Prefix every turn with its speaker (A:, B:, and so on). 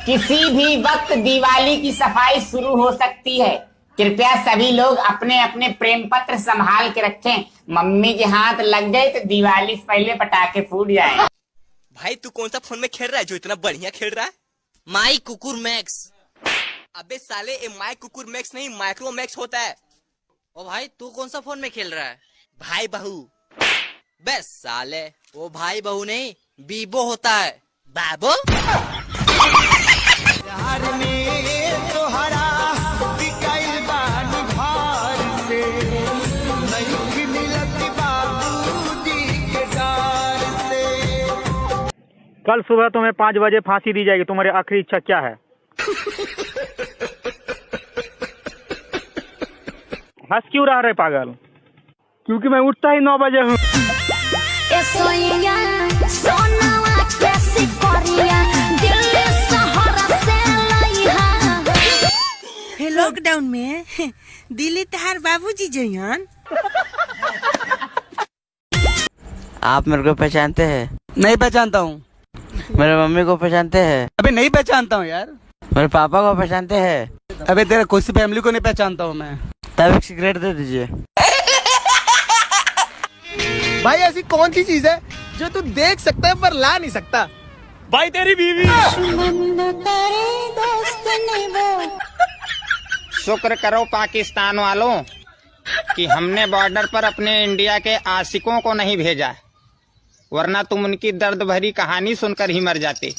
A: किसी भी वक्त दिवाली की सफाई शुरू हो सकती है। कृपया सभी लोग अपने अपने प्रेम पत्र संभाल के रखें। मम्मी के हाथ लग गए तो दिवाली से पहले पटाखे फूट जाए।
B: भाई तू कौन सा फोन में खेल रहा है जो इतना बढ़िया खेल रहा है?
C: माई कुकुर मैक्स।
B: अबे साले ये माई कुकुर मैक्स नहीं माइक्रो मैक्स होता है।
C: ओ भाई तू कौन सा फोन में खेल रहा है?
B: भाई बहू।
C: बस साले वो भाई बहू नहीं बीबो होता है।
B: बाबो
D: कल सुबह तुम्हें 5 बजे फांसी दी जाएगी। तुम्हारी आखिरी इच्छा क्या है? हंस क्यों रहा रे पागल? क्योंकि मैं उठता ही 9 बजे हूँ।
E: लॉकडाउन में दिल्ली तहार बाबूजी जइहन।
F: आप मेरे को पहचानते हैं?
G: नहीं पहचानता हूँ।
F: मेरे मम्मी को पहचानते हैं?
G: अबे नहीं पहचानता हूँ यार।
F: मेरे पापा को पहचानते हैं?
G: अबे तेरे कोई सी फैमिली को नहीं पहचानता हूँ मैं।
F: तब एक सिगरेट दे दीजिए।
G: भाई ऐसी कौन सी चीज है जो तू देख सकता है पर ला नहीं सकता?
D: भाई तेरी बीवी।
A: शुक्र करो पाकिस्तान वालों कि हमने बॉर्डर पर अपने इंडिया के आशिकों को नहीं भेजा, वरना तुम उनकी दर्द भरी कहानी सुनकर ही मर जाते।